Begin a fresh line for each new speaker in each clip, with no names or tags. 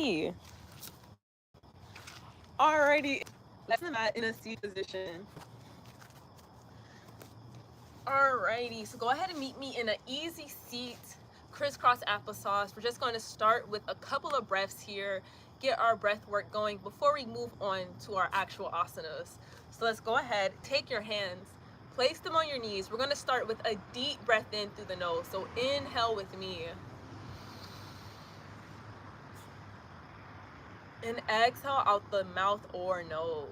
Alrighty. Alrighty. Let's mat in a seat position. Alrighty. So go ahead and meet me in an easy seat, crisscross applesauce. We're just going to start with a couple of breaths here, get our breath work going before we move on to our actual asanas. So let's go ahead, take your hands, place them on your knees. We're going to start with a deep breath in through the nose. So inhale with me. And exhale out the mouth or nose.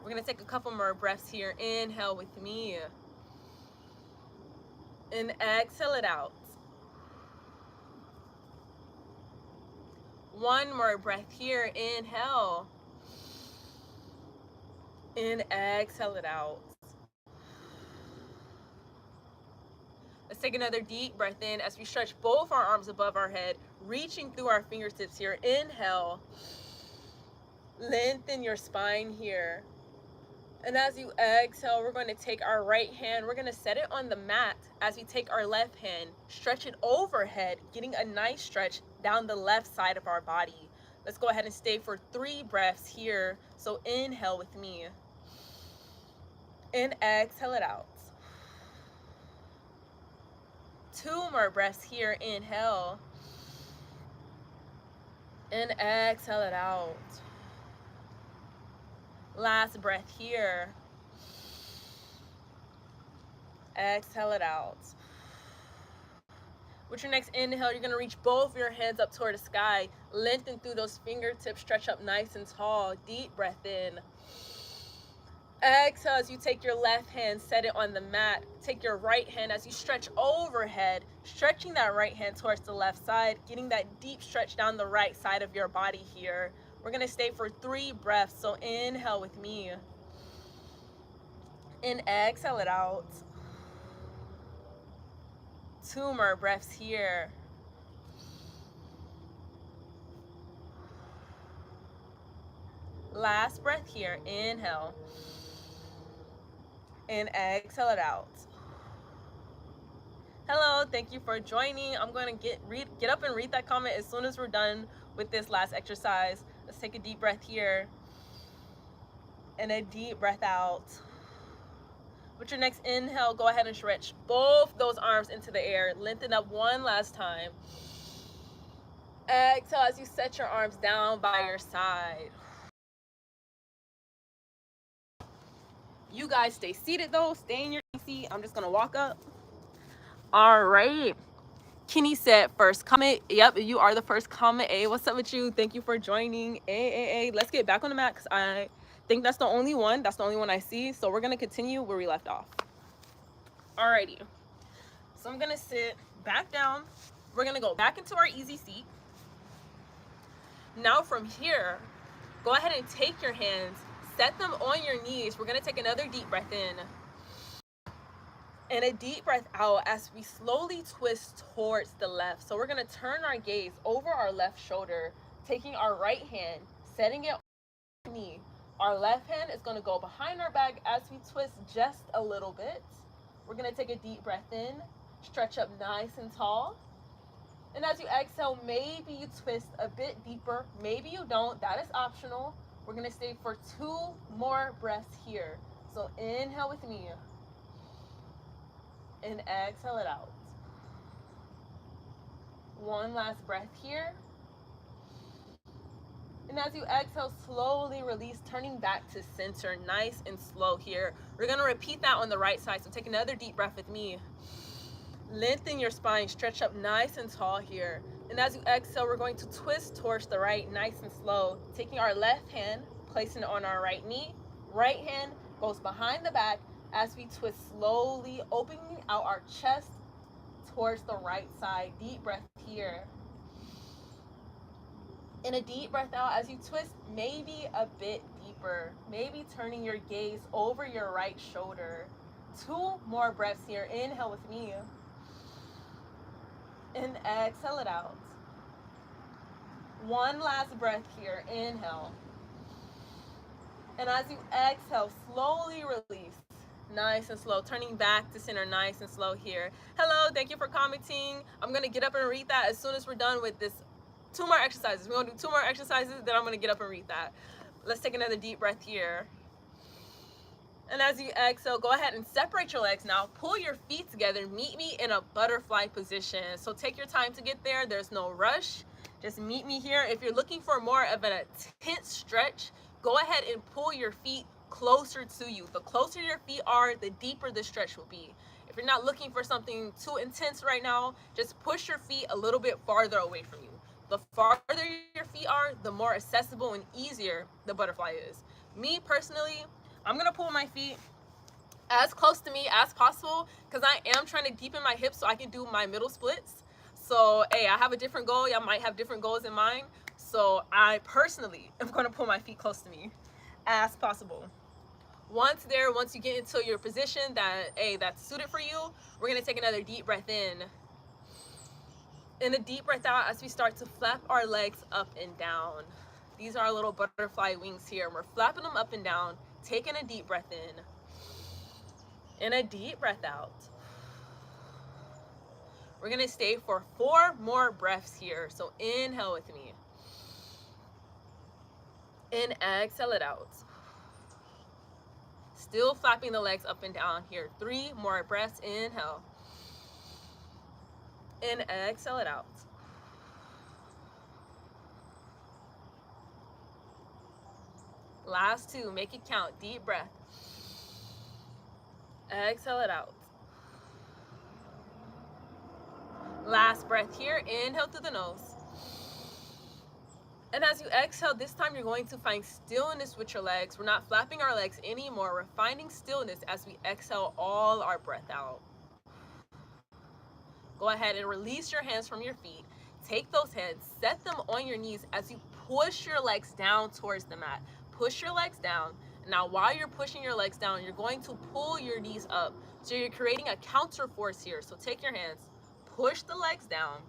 We're going to take a couple more breaths here. Inhale with me. And exhale it out. One more breath here. Inhale. And exhale it out. Let's take another deep breath in as we stretch both our arms above our head, reaching through our fingertips here. Inhale. Lengthen your spine here. And as you exhale, we're going to take our right hand, we're going to set it on the mat as we take our left hand, stretch it overhead, getting a nice stretch down the left side of our body. Let's go ahead and stay for 3 breaths here. So inhale with me. And exhale it out. 2 more breaths here. Inhale. And exhale it out. Last breath here. Exhale it out. With your next inhale, you're going to reach both your hands up toward the sky. Lengthen through those fingertips. Stretch up nice and tall. Deep breath in. Exhale as you take your left hand, set it on the mat. Take your right hand as you stretch overhead, stretching that right hand towards the left side, getting that deep stretch down the right side of your body here. We're going to stay for 3 breaths. So inhale with me. And exhale it out. 2 more breaths here. Last breath here. Inhale. And exhale it out. Hello, thank you for joining. I'm going to get up and read that comment as soon as we're done with this last exercise. Let's take a deep breath here. And a deep breath out. With your next inhale, go ahead and stretch both those arms into the air. Lengthen up one last time. Exhale as you set your arms down by your side. You guys stay seated though. Stay in your seat. I'm just going to walk up. All right. Kenny said first comment. Yep, you are the first comment. Hey, what's up with you? Thank you for joining. Hey. Let's get back on the mat because I think that's the only one. That's the only one I see. So we're going to continue where we left off. Alrighty. So I'm going to sit back down. We're going to go back into our easy seat. Now from here, go ahead and take your hands, set them on your knees. We're going to take another deep breath in. And a deep breath out as we slowly twist towards the left. So we're going to turn our gaze over our left shoulder, taking our right hand, setting it on our knee. Our left hand is going to go behind our back as we twist just a little bit. We're going to take a deep breath in, stretch up nice and tall. And as you exhale, maybe you twist a bit deeper. Maybe you don't. That is optional. We're going to stay for 2 more breaths here. So inhale with me. And exhale it out. One last breath here. And as you exhale, slowly release, turning back to center, nice and slow here. We're going to repeat that on the right side. So take another deep breath with me. Lengthen your spine, stretch up nice and tall here. And as you exhale, we're going to twist towards the right, nice and slow. Taking our left hand, placing it on our right knee. Right hand goes behind the back as we twist slowly, opening out our chest towards the right side. Deep breath here. And a deep breath out as you twist maybe a bit deeper. Maybe turning your gaze over your right shoulder. 2 more breaths here. Inhale with me. And exhale it out. One last breath here. Inhale. And as you exhale, slowly release. Nice and slow. Turning back to center, nice and slow here. Hello, thank you for commenting. I'm gonna get up and read that as soon as we're done with this. 2 more exercises. We're gonna do 2 more exercises, then I'm gonna get up and read that. Let's take another deep breath here. And as you exhale, go ahead and separate your legs now. Pull your feet together. Meet me in a butterfly position. So take your time to get there. There's no rush. Just meet me here. If you're looking for more of an intense stretch, go ahead and pull your feet closer to you. The closer your feet are, the deeper the stretch will be. If you're not looking for something too intense right now, just push your feet a little bit farther away from you. The farther your feet are, the more accessible and easier the butterfly is. Me personally, I'm gonna pull my feet as close to me as possible because I am trying to deepen my hips so I can do my middle splits. So, hey, I have a different goal. Y'all might have different goals in mind. So I personally am gonna pull my feet close to me as possible. Once you get into your position that's suited for you, we're gonna take another deep breath in. And a deep breath out as we start to flap our legs up and down. These are our little butterfly wings here. We're flapping them up and down, taking a deep breath in. And a deep breath out. We're gonna stay for 4 more breaths here. So inhale with me. And exhale it out. Still flapping the legs up and down here. 3 more breaths. Inhale. And exhale it out. Last 2, make it count. Deep breath. Exhale it out. Last breath here. Inhale through the nose. And as you exhale, this time you're going to find stillness with your legs. We're not flapping our legs anymore. We're finding stillness as we exhale all our breath out. Go ahead and release your hands from your feet. Take those hands, set them on your knees as you push your legs down towards the mat. Push your legs down. Now, while you're pushing your legs down, you're going to pull your knees up. So you're creating a counter force here. So take your hands, push the legs down,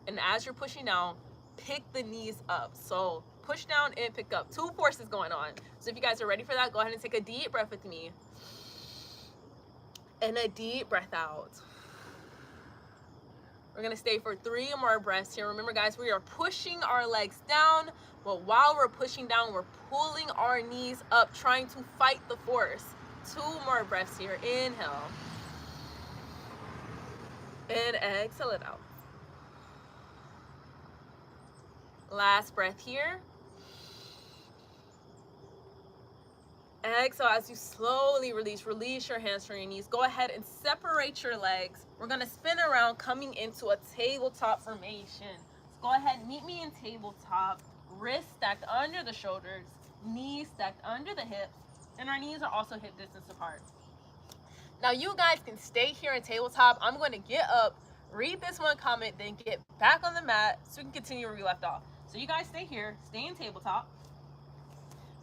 and as you're pushing down, pick the knees up. So push down and pick up. 2 forces going on. So if you guys are ready for that, go ahead and take a deep breath with me. And a deep breath out. We're gonna stay for 3 more breaths here. Remember guys, we are pushing our legs down, but while we're pushing down, we're pulling our knees up, trying to fight the force. 2 more breaths here. Inhale. And exhale it out. Last breath here. Exhale as you slowly release your hands from your knees. Go ahead and separate your legs. We're gonna spin around, coming into a tabletop formation. So go ahead and meet me in tabletop. Wrists stacked under the shoulders, knees stacked under the hips, and our knees are also hip distance apart. Now you guys can stay here in tabletop. I'm going to get up, read this one comment, then get back on the mat so we can continue where we left off. So you guys stay here, stay in tabletop.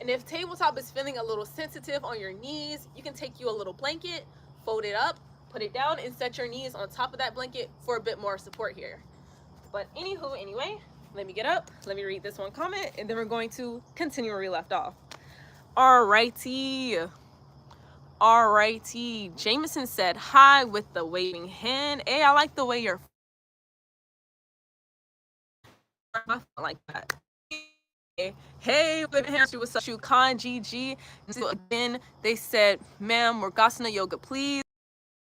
And if tabletop is feeling a little sensitive on your knees, you can take you a little blanket, fold it up, put it down, and set your knees on top of that blanket for a bit more support here. But anyway, let me get up, let me read this one comment, and then we're going to continue where we left off. Alrighty. Jameson said hi with the waving hand. Hey, I like the way you're like that. Hey, what's up? Khan GG. Again, they said, ma'am, Morgasana yoga, please.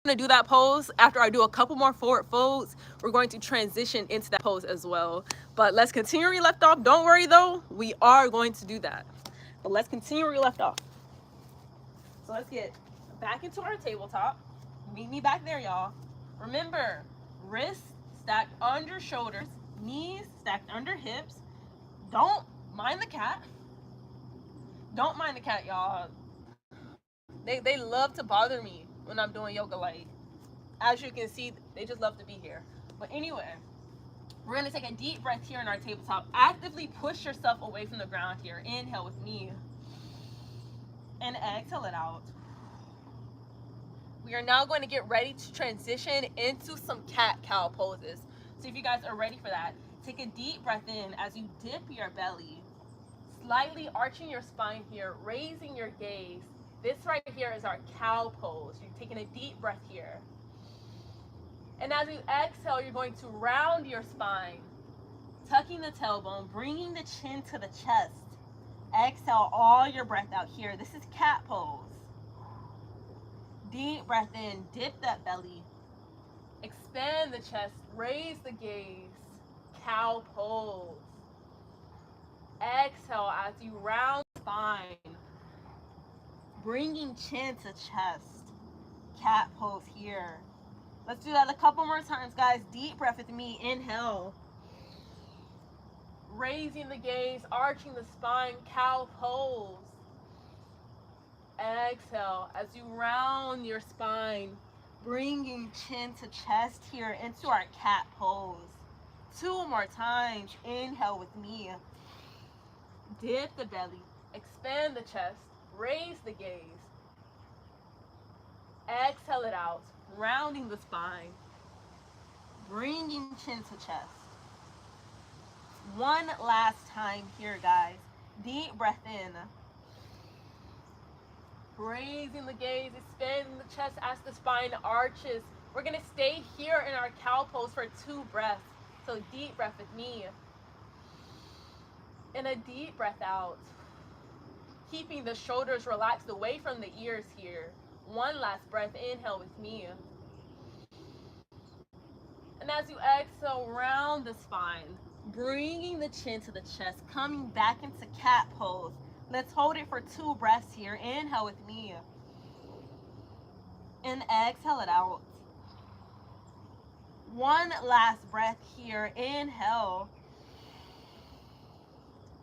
I'm gonna do that pose after I do a couple more forward folds. We're going to transition into that pose as well. But let's continue where we left off. Don't worry though, we are going to do that. But let's continue where we left off. So let's get back into our tabletop. Meet me back there, y'all. Remember, wrists stacked under shoulders, knees stacked under hips. Don't mind the cat. Don't mind the cat, y'all. They love to bother me when I'm doing yoga. Like, as you can see, they just love to be here. But anyway, we're gonna take a deep breath here in our tabletop. Actively push yourself away from the ground here. Inhale with me. And exhale it out. We are now going to get ready to transition into some cat-cow poses. So if you guys are ready for that, take a deep breath in as you dip your belly, slightly arching your spine here, raising your gaze, This right here is our cow pose. You're taking a deep breath here. And as you exhale, you're going to round your spine, tucking the tailbone, bringing the chin to the chest. Exhale all your breath out here. This is cat pose. Deep breath in, dip that belly. Expand the chest, raise the gaze. Cow pose. Exhale as you round the spine, bringing chin to chest. Cat pose here. Let's do that a couple more times, guys. Deep breath with me. Inhale. Raising the gaze, arching the spine, cow pose. Exhale as you round your spine, bringing chin to chest here into our cat pose. 2 more times. Inhale with me. Dip the belly, expand the chest, raise the gaze. Exhale it out, rounding the spine, bringing chin to chest. One last time here, guys. Deep breath in. Raising the gaze, expanding the chest as the spine arches. We're going to stay here in our cow pose for 2 breaths. So deep breath with me. And a deep breath out. Keeping the shoulders relaxed away from the ears here. One last breath. Inhale with me. And as you exhale, round the spine. Bringing the chin to the chest. Coming back into cat pose. Let's hold it for 2 breaths here. Inhale with me. And exhale it out. One last breath here. Inhale.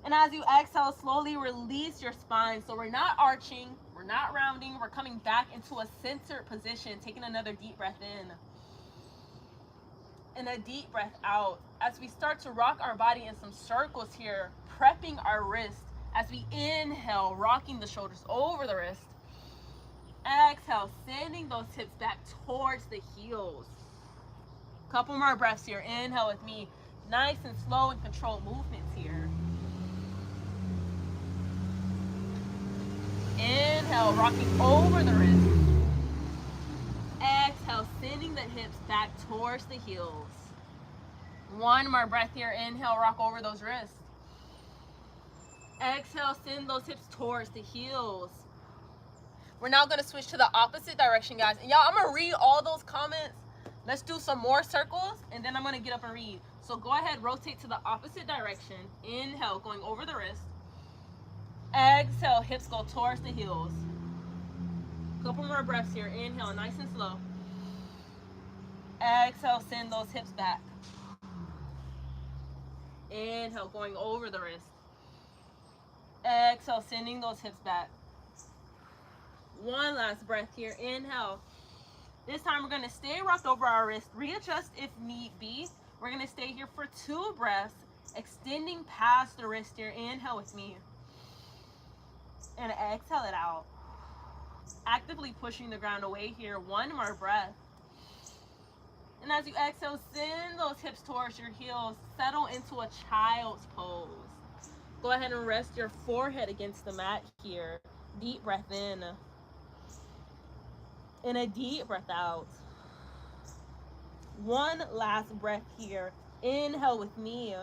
And as you exhale, slowly release your spine. So we're not arching, we're not rounding, we're coming back into a centered position. Taking another deep breath in. And a deep breath out. As we start to rock our body in some circles here, prepping our wrist. As we inhale, rocking the shoulders over the wrist. Exhale, sending those hips back towards the heels. Couple more breaths here. Inhale with me. Nice and slow and controlled movements here. Inhale, rocking over the wrist. Exhale, sending the hips back towards the heels. One more breath here. Inhale, rock over those wrists. Exhale, send those hips towards the heels. We're now going to switch to the opposite direction, guys. And y'all, I'm going to read all those comments. Let's do some more circles, and then I'm going to get up and read. So go ahead, rotate to the opposite direction. Inhale, going over the wrist. Exhale, hips go towards the heels. Couple more breaths here. Inhale, nice and slow. Exhale, send those hips back. Inhale, going over the wrist. Exhale, sending those hips back. One last breath here. Inhale. This time we're going to stay rocked over our wrist. Readjust if need be. We're going to stay here for 2 breaths, extending past the wrist here. Inhale with me. And exhale it out. Actively pushing the ground away here. One more breath. And as you exhale, send those hips towards your heels. Settle into a child's pose. Go ahead and rest your forehead against the mat here. Deep breath in. And a deep breath out. One last breath here. Inhale with me.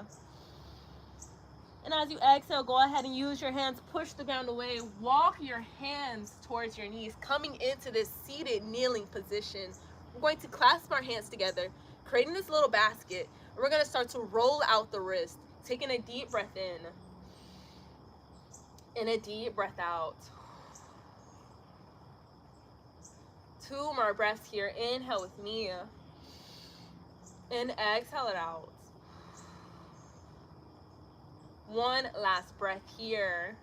And as you exhale, go ahead and use your hands. Push the ground away. Walk your hands towards your knees, coming into this seated kneeling position. We're going to clasp our hands together, creating this little basket. And we're going to start to roll out the wrist, taking a deep breath in. And a deep breath out. 2 more breaths here. Inhale with me. And exhale it out. One last breath here.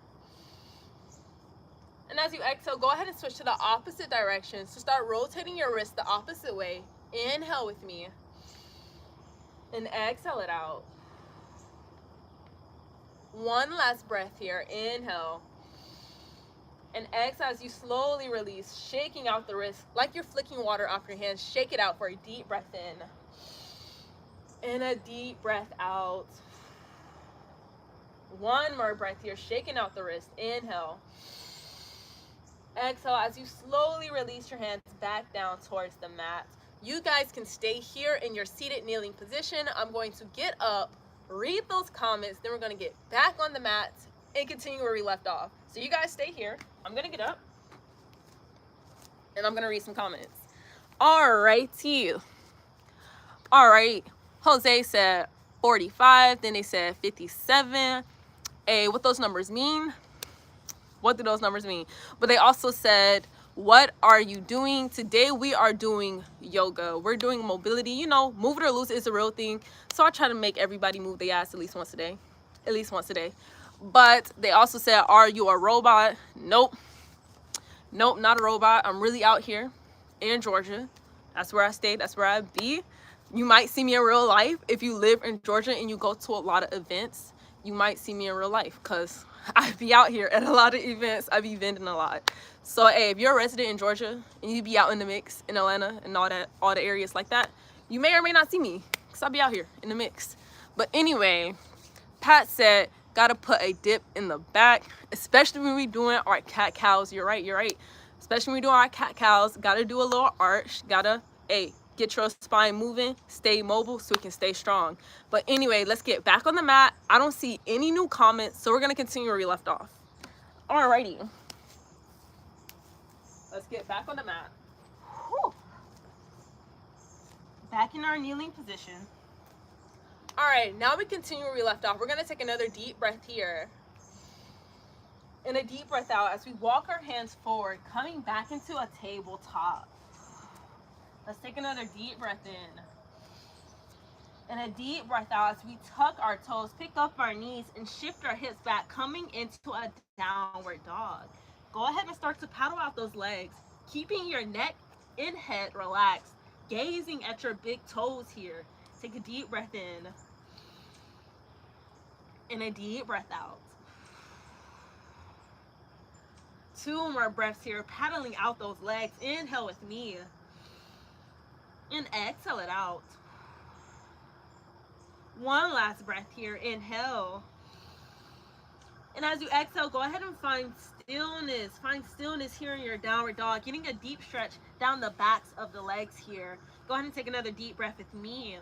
And as you exhale, go ahead and switch to the opposite direction. So start rotating your wrist the opposite way. Inhale with me. And exhale it out. One last breath here. Inhale. And exhale as you slowly release, shaking out the wrist like you're flicking water off your hands. Shake it out for a deep breath in. And a deep breath out. One more breath here, shaking out the wrist. Inhale. Exhale as you slowly release your hands back down towards the mat. You guys can stay here in your seated kneeling position. I'm going to get up, read those comments, then we're going to get back on the mat and continue where we left off. So you guys stay here. I'm going to get up and I'm going to read some comments. Alrighty. All right. Jose said 45. Then they said 57. Hey, what those numbers mean? What do those numbers mean? But they also said, what are you doing? Today we are doing yoga. We're doing mobility. You know, move it or lose it is a real thing. So I try to make everybody move their ass at least once a day. At least once a day. But they also said, are you a robot? Nope. Nope, not a robot. I'm really out here in Georgia. That's where I stay. That's where I be. You might see me in real life. If you live in Georgia and you go to a lot of events, you might see me in real life because I be out here at a lot of events. I be vending a lot. So hey, if you're a resident in Georgia and you be out in the mix in Atlanta and all the areas like that, you may or may not see me because I be out here in the mix. But anyway, Pat said, gotta put a dip in the back, especially when we doing our cat cows. You're right. Especially when we doing our cat cows, gotta do a little arch, gotta, hey, get your spine moving, stay mobile so we can stay strong. But anyway, let's get back on the mat. I don't see any new comments, so we're gonna continue where we left off. Alrighty. Let's get back on the mat. Whew. Back in our kneeling position. All right, now we continue where we left off. We're gonna take another deep breath here. And a deep breath out as we walk our hands forward, coming back into a tabletop. Let's take another deep breath in. And a deep breath out as we tuck our toes, pick up our knees, and shift our hips back, coming into a downward dog. Go ahead and start to paddle out those legs, keeping your neck and head relaxed, gazing at your big toes here. Take a deep breath in. And a deep breath out. 2 more breaths here, paddling out those legs. Inhale with me. And exhale it out. 1 last breath here. Inhale. And as you exhale, go ahead and find stillness. Find stillness here in your downward dog. Getting a deep stretch down the backs of the legs here. Go ahead and take another deep breath with me.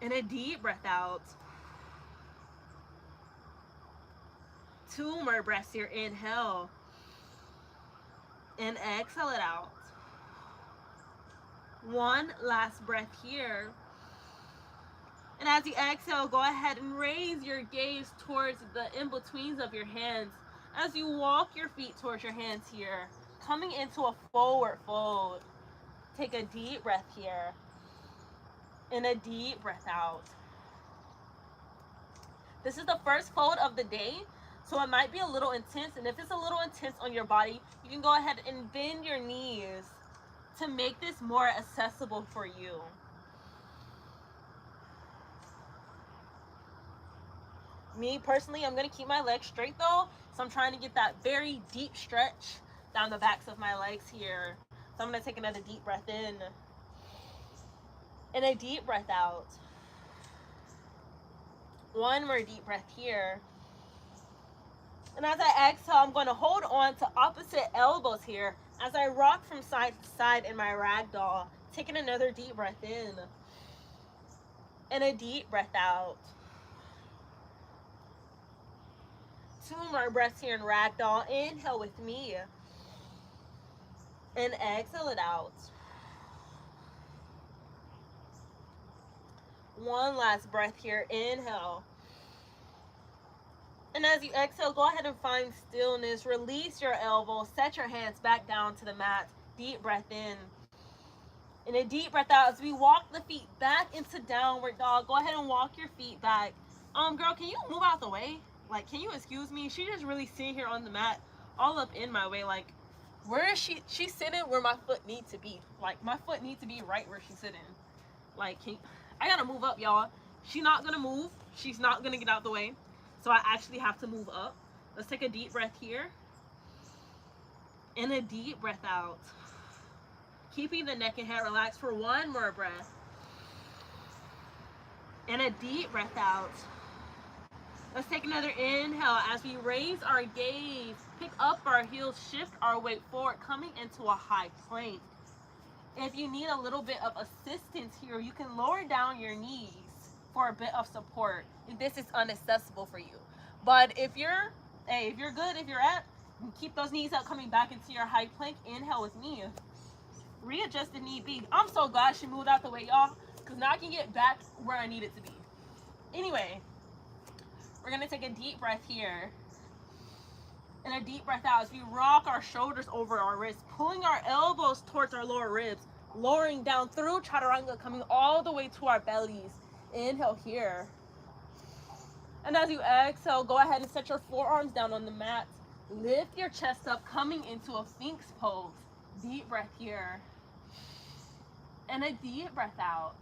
And a deep breath out. 2 more breaths here. Inhale. And exhale it out. 1 last breath here. And as you exhale, go ahead and raise your gaze towards the in-betweens of your hands as you walk your feet towards your hands here, coming into a forward fold. Take a deep breath here. And a deep breath out. This is the first fold of the day, so it might be a little intense. And if it's a little intense on your body, you can go ahead and bend your knees to make this more accessible for you. Me personally, I'm going to keep my legs straight though, so I'm trying to get that very deep stretch down the backs of my legs here. So I'm going to take another deep breath in and a deep breath out. 1 more deep breath here. And as I exhale, I'm going to hold on to opposite elbows here as I rock from side to side in my ragdoll, taking another deep breath in and a deep breath out. 2 more breaths here in ragdoll. Inhale with me and exhale it out. 1 last breath here. Inhale. And as you exhale, go ahead and find stillness. Release your elbows. Set your hands back down to the mat. Deep breath in. And a deep breath out as we walk the feet back into downward dog. Go ahead and walk your feet back. Girl, can you move out the way? Like, can you excuse me? She just really sitting here on the mat all up in my way. Like, where is she? She's sitting where my foot needs to be. Like, my foot needs to be right where she's sitting. Like, I gotta move up, y'all. She's not gonna move. She's not gonna get out the way. So I actually have to move up. Let's take a deep breath here. And a deep breath out. Keeping the neck and head relaxed for 1 more breath. And a deep breath out. Let's take another inhale as we raise our gaze, pick up our heels, shift our weight forward, coming into a high plank. If you need a little bit of assistance here, you can lower down your knees for a bit of support if this is inaccessible for you. But if you're good, if you're at, keep those knees up, coming back into your high plank. Inhale with me. Readjust if need be. I'm so glad she moved out the way, y'all, because now I can get back where I need it to be. Anyway, we're going to take a deep breath here and a deep breath out as we rock our shoulders over our wrists, pulling our elbows towards our lower ribs, lowering down through chaturanga, coming all the way to our bellies. Inhale here. And as you exhale, go ahead and set your forearms down on the mat. Lift your chest up, coming into a Sphinx pose. Deep breath here. And a deep breath out.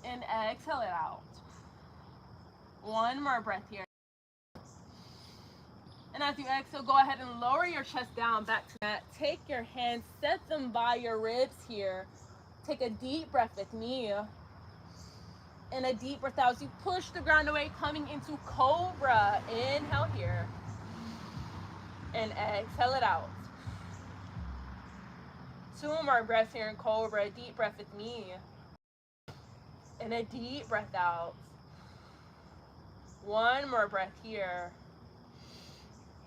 And exhale it out. One more breath here. And as you exhale, go ahead and lower your chest down back to that. Take your hands, set them by your ribs here. Take a deep breath with me. And a deep breath out as you push the ground away, coming into Cobra. Inhale here. And exhale it out. Two more breaths here in Cobra. A deep breath with me. And a deep breath out. One more breath here.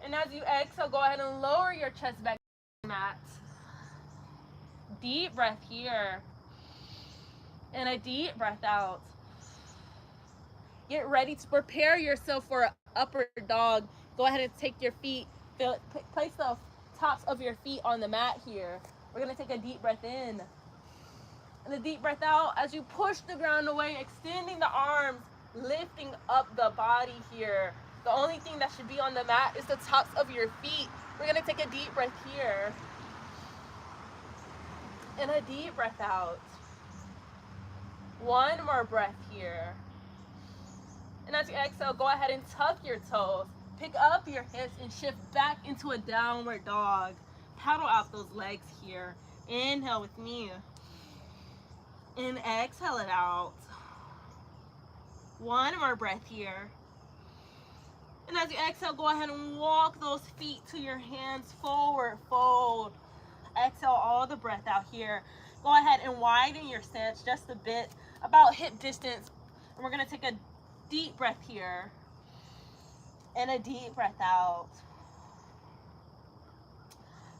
And as you exhale, go ahead and lower your chest back to the mat. Deep breath here. And a deep breath out. Get ready to prepare yourself for an upper dog. Go ahead and take your feet, place the tops of your feet on the mat here. We're going to take a deep breath in. And a deep breath out as you push the ground away, extending the arms, lifting up the body here. The only thing that should be on the mat is the tops of your feet. We're going to take a deep breath here. And a deep breath out. One more breath here. And as you exhale, go ahead and tuck your toes. Pick up your hips and shift back into a downward dog. Paddle out those legs here. Inhale with me. And exhale it out. One more breath here. And as you exhale, go ahead and walk those feet to your hands, forward fold. Exhale all the breath out here. Go ahead and widen your stance just a bit, about hip distance. And we're going to take a deep breath here. And a deep breath out.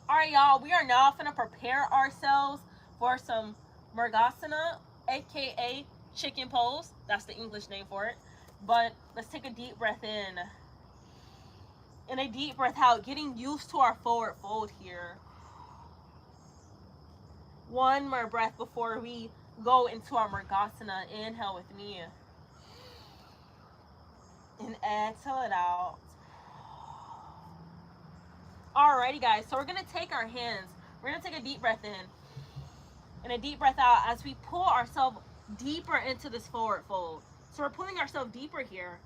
All right, y'all, we are now going to prepare ourselves for some Murgasana, aka chicken pose. That's the English name for it. But let's take a deep breath in. And a deep breath out, getting used to our forward fold here. One more breath before we go into our Murgasana. Inhale with me. And exhale it out. Alrighty, guys, so we're going to take our hands. We're going to take a deep breath in. And a deep breath out as we pull ourselves deeper into this forward fold. So we're pulling ourselves deeper here.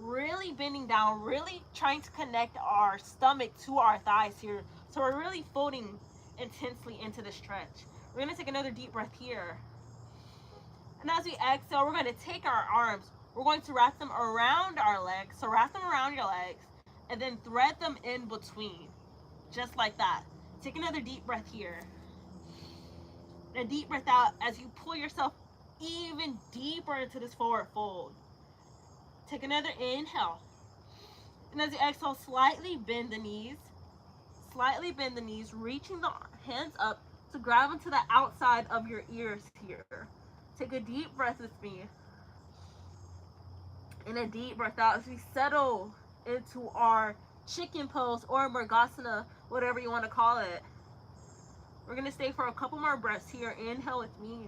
Really bending down, really trying to connect our stomach to our thighs here. So we're really folding intensely into the stretch. We're going to take another deep breath here. And as we exhale, we're going to take our arms. We're going to wrap them around our legs. So wrap them around your legs and then thread them in between. Just like that. Take another deep breath here. And a deep breath out as you pull yourself even deeper into this forward fold. Take another inhale. And as you exhale, slightly bend the knees. Slightly bend the knees, reaching the hands up to grab into the outside of your ears here. Take a deep breath with me. And a deep breath out as we settle into our chicken pose or Murgasana, whatever you want to call it. We're going to stay for a couple more breaths here. Inhale with me.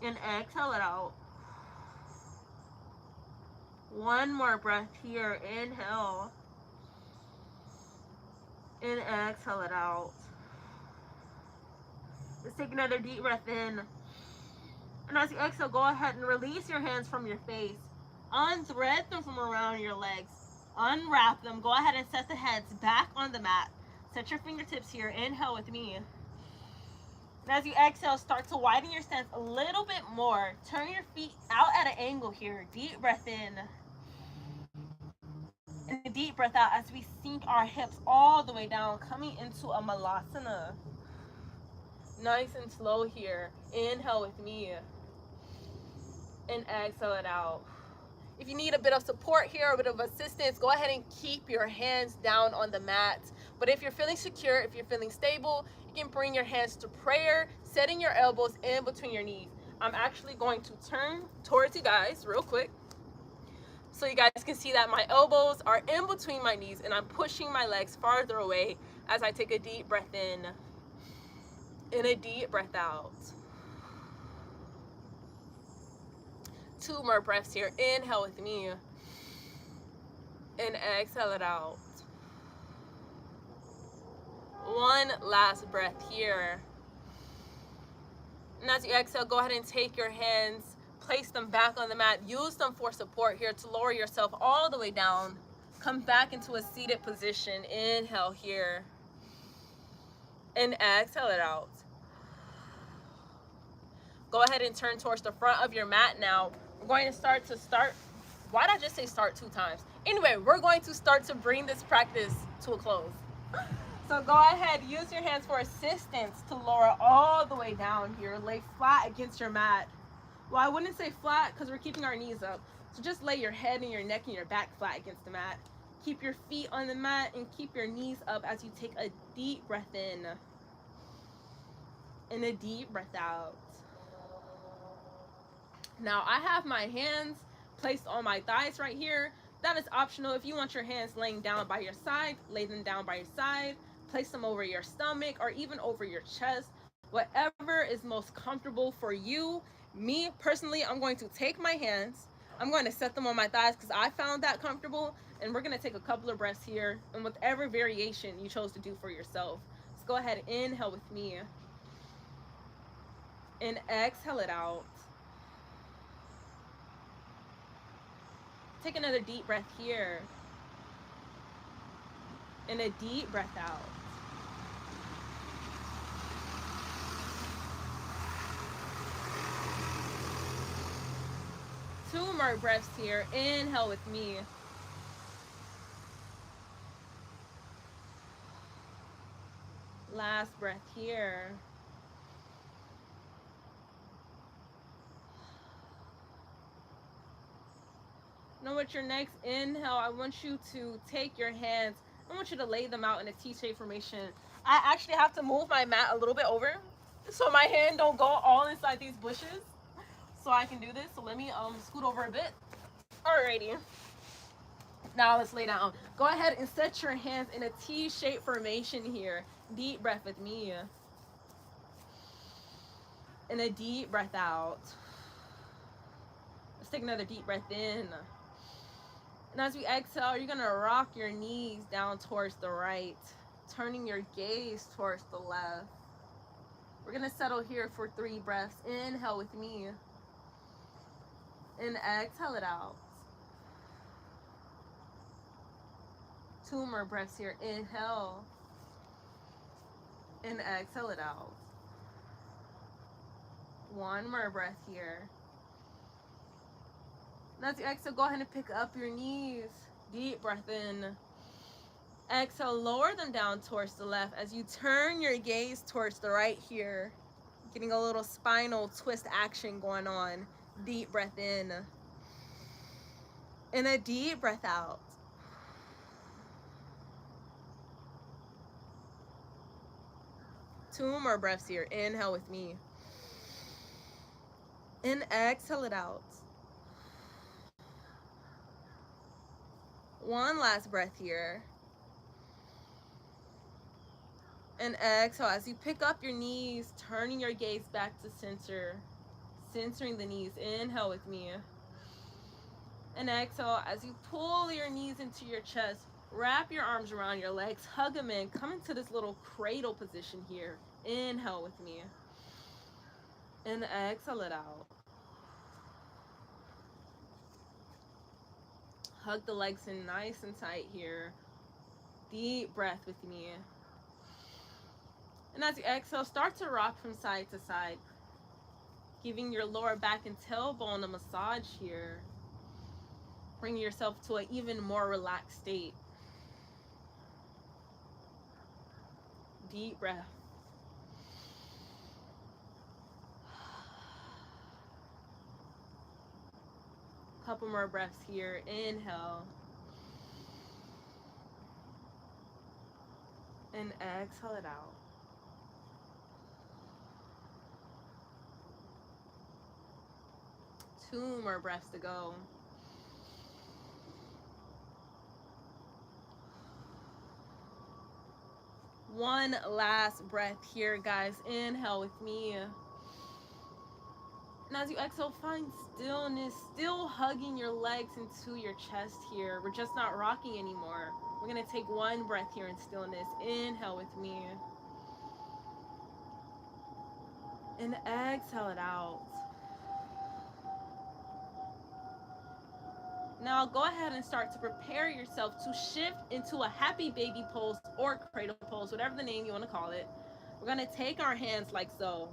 And exhale it out. One more breath here. Inhale. And exhale it out. Let's take another deep breath in. And as you exhale, go ahead and release your hands from your face. Unthread them from around your legs. Unwrap them. Go ahead and set the heads back on the mat. Set your fingertips here. Inhale with me. And as you exhale, start to widen your stance a little bit more. Turn your feet out at an angle here. Deep breath in. And a deep breath out as we sink our hips all the way down, coming into a malasana. Nice and slow here. Inhale with me. And exhale it out. If you need a bit of support here, a bit of assistance, go ahead and keep your hands down on the mat. But if you're feeling secure, if you're feeling stable, you can bring your hands to prayer, setting your elbows in between your knees. I'm actually going to turn towards you guys real quick so you guys can see that my elbows are in between my knees and I'm pushing my legs farther away as I take a deep breath in and a deep breath out. 2 more breaths here. Inhale with me and exhale it out. 1 last breath here. And as you exhale, go ahead and take your hands, place them back on the mat. Use them for support here to lower yourself all the way down. Come back into a seated position. Inhale here. And exhale it out. Go ahead and turn towards the front of your mat now. We're going to start. Why did I just say start 2 times? Anyway, we're going to start to bring this practice to a close. So go ahead, use your hands for assistance to lower all the way down here. Lay flat against your mat. Well, I wouldn't say flat because we're keeping our knees up. So just lay your head and your neck and your back flat against the mat. Keep your feet on the mat and keep your knees up as you take a deep breath in. And a deep breath out. Now I have my hands placed on my thighs right here. That is optional. If you want your hands laying down by your side, lay them down by your side. Place them over your stomach or even over your chest. Whatever is most comfortable for you. Me, personally, I'm going to take my hands. I'm going to set them on my thighs because I found that comfortable. And we're going to take a couple of breaths here. And whatever variation you chose to do for yourself. Let's go ahead and inhale with me. And exhale it out. Take another deep breath here. And a deep breath out. Two more breaths here. Inhale with me. Last breath here. Now with your next inhale, I want you to take your hands, I want you to lay them out in a T-shaped formation. I actually have to move my mat a little bit over so my hand don't go all inside these bushes so I can do this. So let me scoot over a bit. Alrighty. Now let's lay down. Go ahead and set your hands in a T-shaped formation here. Deep breath with me. And a deep breath out. Let's take another deep breath in. And as we exhale, you're going to rock your knees down towards the right, turning your gaze towards the left. We're going to settle here for 3 breaths. Inhale with me. And exhale it out. 2 more breaths here. Inhale. And exhale it out. 1 more breath here. And as you exhale, go ahead and pick up your knees. Deep breath in. Exhale, lower them down towards the left as you turn your gaze towards the right here. Getting a little spinal twist action going on. Deep breath in. And a deep breath out. Two more breaths here. Inhale with me. And exhale it out. 1 last breath here. And exhale as you pick up your knees, turning your gaze back to center, centering the knees. Inhale with me. And exhale as you pull your knees into your chest, wrap your arms around your legs, hug them in, come into this little cradle position here. Inhale with me. And exhale it out. Hug the legs in nice and tight here. Deep breath with me. And as you exhale, start to rock from side to side, giving your lower back and tailbone a massage here. Bring yourself to an even more relaxed state. Deep breath. Couple more breaths here. Inhale. And exhale it out. Two more breaths to go. One last breath here, guys. Inhale with me. And as you exhale, find stillness, still hugging your legs into your chest here. We're just not rocking anymore. We're going to take one breath here in stillness. Inhale with me. And exhale it out. Now go ahead and start to prepare yourself to shift into a happy baby pose or cradle pose, whatever the name you want to call it. We're going to take our hands like so.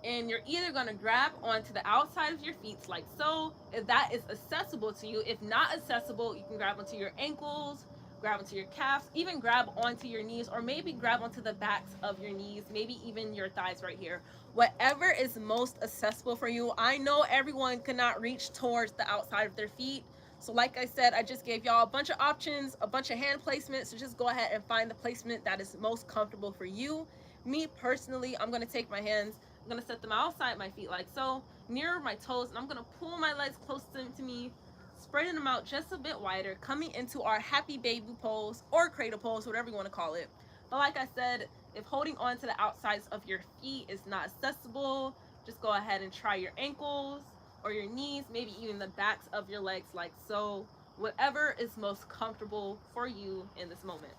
And you're either going to grab onto the outside of your feet like so, if that is accessible to you. If not accessible, you can grab onto your ankles, grab onto your calves, even grab onto your knees, or maybe grab onto the backs of your knees, maybe even your thighs right here. Whatever is most accessible for you. I know everyone cannot reach towards the outside of their feet. So like I said, I just gave y'all a bunch of options, a bunch of hand placements. So just go ahead and find the placement that is most comfortable for you. Me personally, I'm going to take my hands, I'm going to set them outside my feet like so, near my toes, and I'm going to pull my legs close to me, spreading them out just a bit wider, coming into our happy baby pose or cradle pose, whatever you want to call it. But like I said, if holding on to the outsides of your feet is not accessible, just go ahead and try your ankles or your knees, maybe even the backs of your legs like so. Whatever is most comfortable for you in this moment.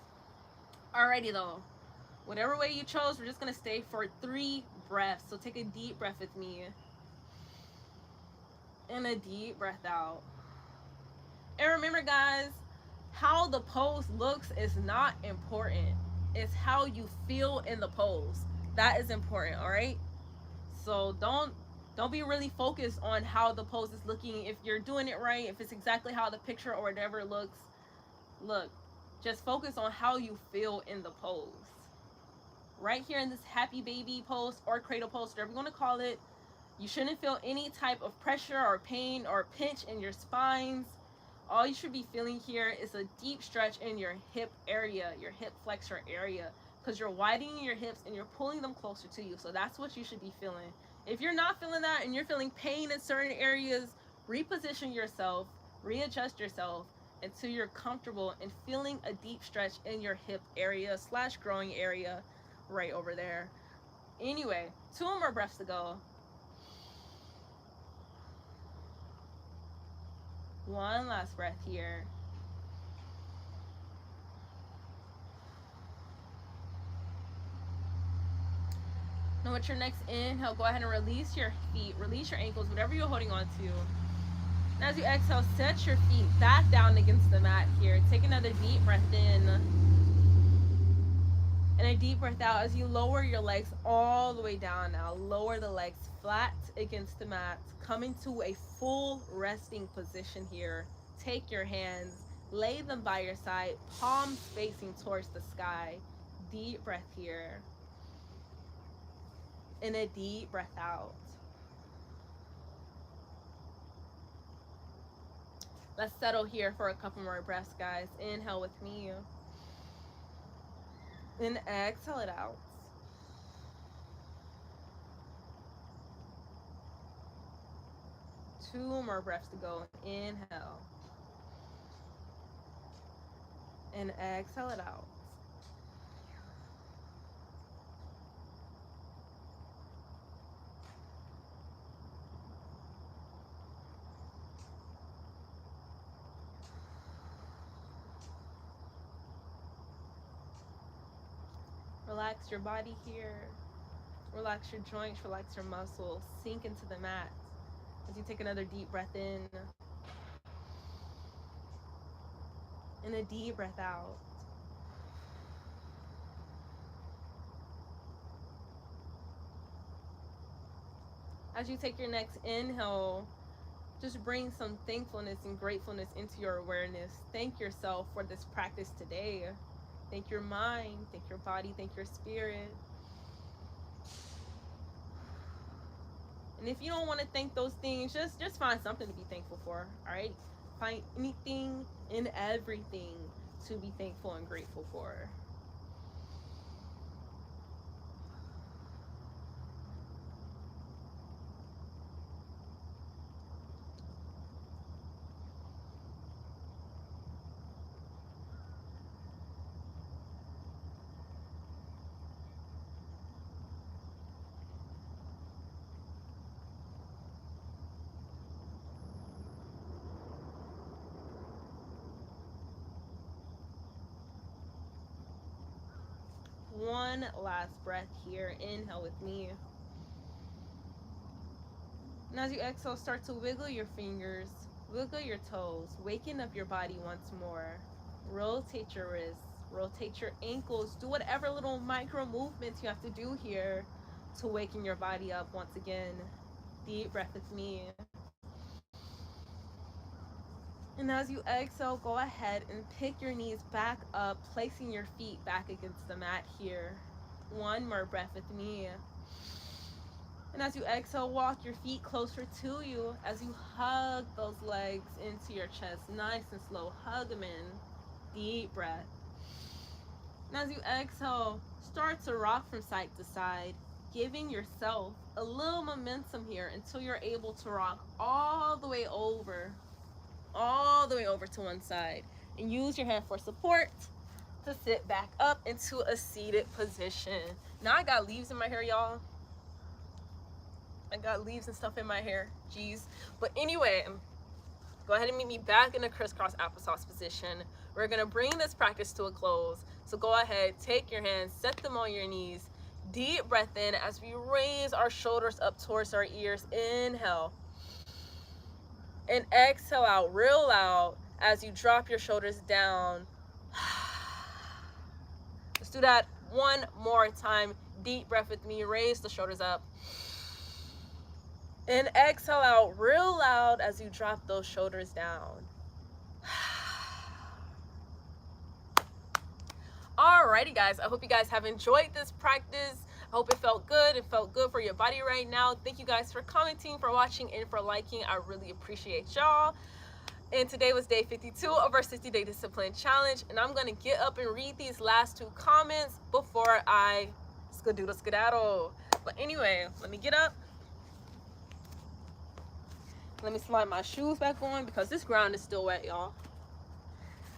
Alrighty though. Whatever way you chose, we're just going to stay for 3 breaths. So take a deep breath with me. And a deep breath out. And remember, guys, how the pose looks is not important. It's how you feel in the pose. That is important, all right? So don't be really focused on how the pose is looking. If you're doing it right, if it's exactly how the picture or whatever looks, look, just focus on how you feel in the pose. Right here in this happy baby pose or cradle pose, whatever you want to call it, you shouldn't feel any type of pressure or pain or pinch in your spines. All you should be feeling here is a deep stretch in your hip area, your hip flexor area, because you're widening your hips and you're pulling them closer to you. So that's what you should be feeling. If you're not feeling that and you're feeling pain in certain areas, reposition yourself, readjust yourself until you're comfortable and feeling a deep stretch in your hip area / growing area right over there. Anyway, 2 more breaths to go. One last breath here. Now with your next inhale, go ahead and release your feet, release your ankles, whatever you're holding on to. And as you exhale, set your feet back down against the mat here. Take another deep breath in. And a deep breath out as you lower your legs all the way down now. Lower the legs flat against the mat. Come into a full resting position here. Take your hands, lay them by your side, palms facing towards the sky. Deep breath here. And a deep breath out. Let's settle here for a couple more breaths, guys. Inhale with me. And exhale it out. Two more breaths to go. Inhale. And exhale it out. Relax your body here. Relax your joints, relax your muscles. Sink into the mat as you take another deep breath in. And a deep breath out. As you take your next inhale, just bring some thankfulness and gratefulness into your awareness. Thank yourself for this practice today. Thank your mind, thank your body, thank your spirit. And if you don't want to thank those things, just find something to be thankful for, all right? Find anything and everything to be thankful and grateful for. One last breath here. Inhale with me. And as you exhale, start to wiggle your fingers, wiggle your toes, waken up your body once more. Rotate your wrists, rotate your ankles, do whatever little micro movements you have to do here to waken your body up once again. Deep breath with me. And as you exhale, go ahead and pick your knees back up, placing your feet back against the mat here. One more breath with me. And as you exhale, walk your feet closer to you as you hug those legs into your chest. Nice and slow. Hug them in. Deep breath. And as you exhale, start to rock from side to side, giving yourself a little momentum here until you're able to rock all the way over to one side. And use your hand for support to sit back up into a seated position. Now I got leaves in my hair, y'all. I got leaves and stuff in my hair. Jeez. But anyway, go ahead and meet me back in a crisscross applesauce position. We're going to bring this practice to a close. So go ahead, take your hands, set them on your knees. Deep breath in as we raise our shoulders up towards our ears. Inhale. And exhale out real loud as you drop your shoulders down. Let's do that one more time. Deep breath with me. Raise the shoulders up. And exhale out real loud as you drop those shoulders down. Alrighty guys, I hope you guys have enjoyed this practice. I hope it felt good. It felt good for your body right now. Thank you guys for commenting, for watching, and for liking. I really appreciate y'all. And today was day 52 of our 60-day discipline challenge. And I'm going to get up and read these last two comments before I skedaddle. But anyway, let me get up. Let me slide my shoes back on because this ground is still wet, y'all.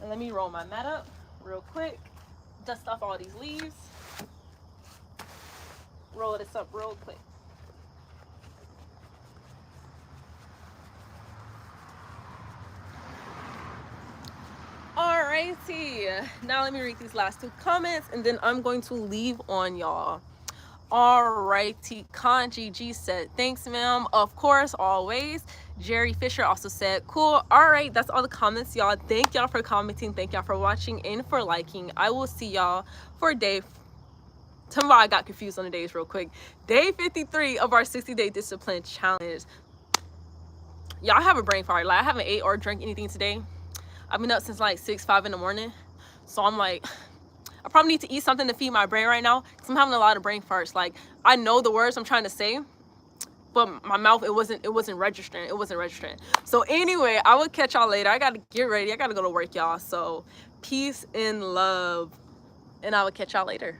And let me roll my mat up real quick. Dust off all these leaves. Roll this up real quick. Alrighty. Now let me read these last two comments and then I'm going to leave on y'all. Alrighty, Kanji G said, thanks ma'am, of course, always. Jerry Fisher also said, cool. All right, that's all the comments, y'all. Thank y'all for commenting, thank y'all for watching and for liking. I will see y'all for tomorrow. I got confused on the days real quick. Day 53 of our 60-day discipline challenge. Y'all have a brain fart. Like, I haven't ate or drank anything today. I've been up since like 5 in the morning, so I'm like, I probably need to eat something to feed my brain right now because I'm having a lot of brain farts. Like, I know the words I'm trying to say, but my mouth, it wasn't registering. So anyway, I will catch y'all later. I gotta get ready. I gotta go to work, y'all. So peace and love, and I will catch y'all later.